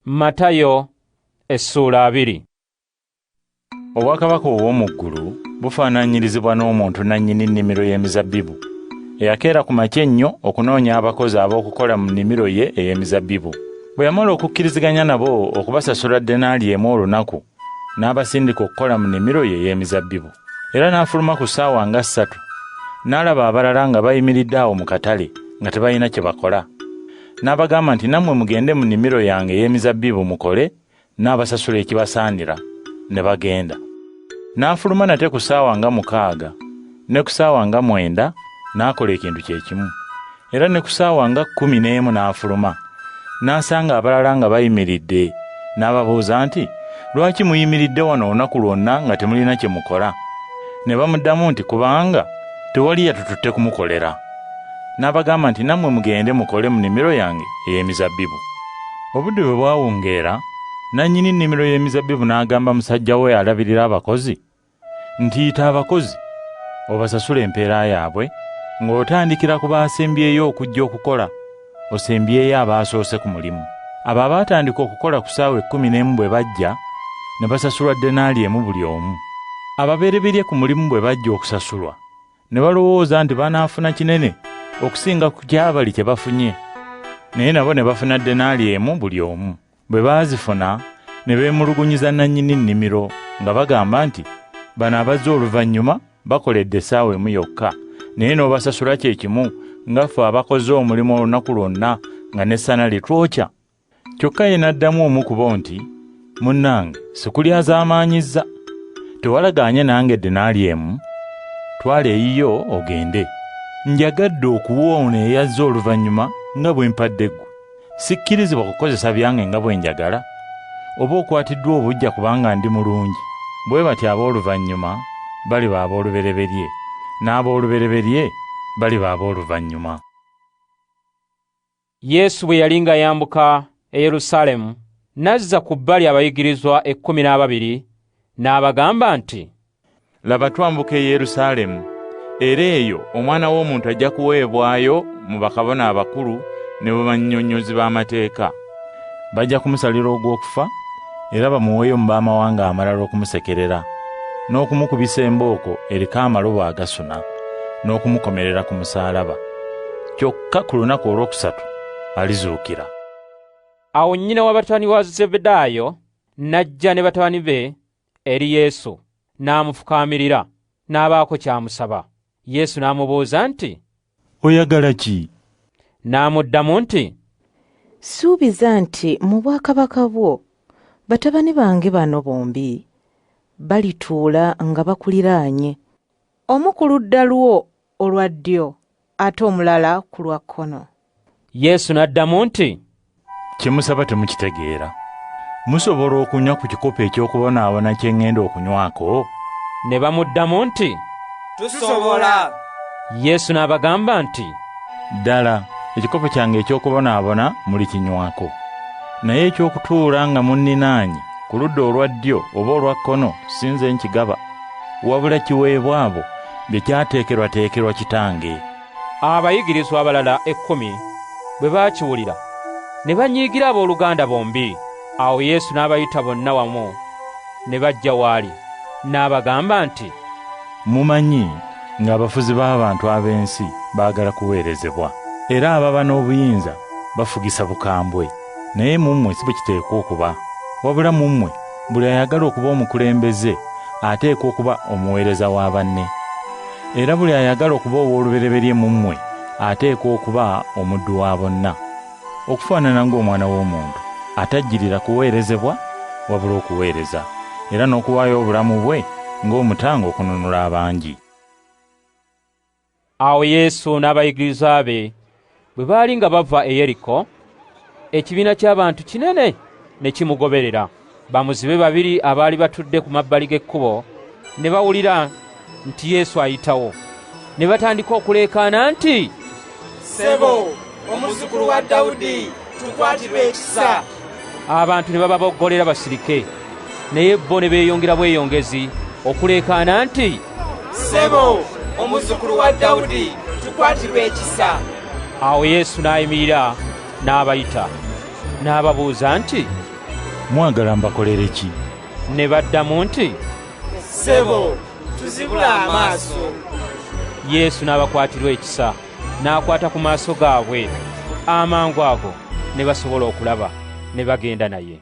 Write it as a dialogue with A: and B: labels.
A: Matayo Essuula 2.
B: Obwakabaka obw'omu ggulu bufaananyirizibwa n'omuntu nannyini nnimiro y'emizabbibu eyakeera ku makya ennyo okunoonya abakozi ab'okukola mu nnimiro ye ey'emizabbibu. Bwe yamala okukkiriziganya nabo okubasasula denaali emu olunaku, n'abasindika okukola mu nnimiro ye ey'emizabbibu. Era n'afuluma ku ssaawa nga 3, n'alaba abalala nga bayimiridde awo mu katale nga tebalina kye bakola. N'abagamba nti, nammwe mugende mu nnimiro yange ey'emizabbibu mukole, n'abasasula ekibasaanira. Ne bagenda. N'afuluma nate ku ssaawa nga 6 ne ku ssaawa nga 9 n'akola ekintu kye kimu. Era ne ku ssaawa nga 11 n'afuluma, n'asanga abalala nga bayimiridde, n'ababuuza nti, lwaki muyimiridde wano olunaku lwonna nga temulina kye mukola? Ne bamuddamu nti, kubanga tewali yatututte kumukolera. N'abagamba nti, nammwe mugende mukole mu nnimiro yange ey'emizabbibu. Obudde bwe bwawungeera, nannyini nnimiro y'emizabbibu n'agamba musajja we alabirira abakozi nti, yita abakozi obasasula empeera yaabwe, ng'otandikira ku baasembyeyo okujja okukola, osembyeyo abaasoose ku mulimu. Abo abaatandika okukola ku ssaawa 11 bwe bajja, ne basasulwa denaali emu buli omu. Ababereberye ku mulimu bwe bajja okusasulwa, ne balowooza nti banaafuna kinene okusinga ku kyabali kye bafunye. Naye nabo ne bafuna denaali emu buli omu. Bwe baazifuna, ne beemulugunyiza nannyini nnimiro nga bagamba nti, bano abazze oluvannyuma bakoledde essaawa emu yokka, naye n'obasasula kye kimu nga ffe abakoze omulimu olunaku lwonna nga n'essana litwokya. Kyokka ye n'addamu omu ku bo nti, munnange, sikulyazaamaanyizza. Tewalagaanye nange denaali emu? Twala eyiyo ogende. Njagadde okuwa ono eyazze oluvannyuma nga bwe mpadde ggwe. Sikkirizibwa kukozesa byange nga bwe njagala? Oba okwatiddwa obujja kubanga ndi mulungi? Bwe batyo ab'oluvannyuma baliba ab'olubereberye, n'ab'olubereberye baliba ab'oluvannyuma.
A: Yesu bwe yali nga yambuka e Yerusaalemu, n'azza ku bbali abayigirizwa 12, n'abagamba nti,
B: laba twambuka e Yerusaalemu, era eyo Omwana w'Omuntu ajja kuweebwayo mu bakabona abakulu ne mu bannyonnyozi b'amateeka. Bajja kumusalira ogw'okufa, era bamuweeyo mu baamawanga amalala okumusekerera, n'okumukubisa embooko eriko amalobo agasuna, n'okumukomerera ku musaalaba. Kyokka ku lunaku olwokusatu alizuukira.
A: Awo nnyina w'abatabani wa Zebedaayo n'ajja ne batabani be eri Yesu, n'amufukaamirira, n'abaako ky'amusaba. Yesu n'amubuuza nti,
B: oyagala ki?
A: N'amuddamu nti,
C: suubiza nti mu bwakabaka bwo batabani bange bano bombi balituula nga bakuliraanye, omu ku ludda lwo olwa ddyo ate omulala ku lwa kkono.
A: Yesu n'addamu nti,
B: kye musaba temukitegeera. Musobola okunywa ku kikopo eky'okubonaabona kye ŋŋenda okunywako?
A: Ne bamuddamu nti,
D: tusobola.
A: Yesu n'abagamba nti,
B: ddala ekikopo kyange eky'okubonaabona mulikinywako, naye eky'okutuula nga munninaanye ku ludda olwa ddyo oba olwa kkono si nze nkigaba, wabula kiweebwa abo bye kyateekerwateekerwa Kitange.
A: Abayigirizwa abalala 10 bwe baakiwulira, ne banyiigira abooluganda bombi. Awo Yesu n'abayita bonna wamu, ne bajja w'ali, n'abagamba nti,
B: mumanyi ng'abafuzi b'abantu ab'ensi baagala kuweerezebwa, era ababa n'obuyinza bafugisa bukambwe. Naye mu mmwe si bwe kiteekwa okuba, wabula mu mmwe buli ayagala okuba omukulembeze ateekwa okuba omuweereza wa banne, era buli ayagala okuba ow'olubereberye mu mmwe ateekwa okuba omuddu wa bonna. Okufaanana ng'Omwana w'Omuntu atajjirira kuweerezebwa wabula okuweereza, era n'okuwaayo obulamu bwe ng'omutango okununula abangi.
A: Awo Yesu n'abayigirizwa be bwe baali nga bava e Yeriko, ekibiina ky'abantu kinene ne kimugoberera. Bamuzibe 2 abaali batudde ku mabbali g'ekkubo ne bawulira nti Yesu ayitawo, ne batandika okuleekaana nti,
D: Ssebo, omuzzukulu wa Dawudi, tukwatirwe ekisa.
A: Abantu ne bababoggolera basirike, naye bo ne beeyongera bweyongezi okuleekaana nti,
D: Ssebo, omuzzukulu wa Dawudi, tukwatirwe ekisa.
A: Awo Yesu n'ayimirira n'abayita, n'ababuuza nti,
B: mwagala mbakolere ki?
A: Ne baddamu nti,
D: ssebo tuzibula amaaso.
A: Yesu n'abakwatirwa ekisa, n'akwata ku maaso gaabwe, amangu ago ne basobola okulaba, ne bagenda naye.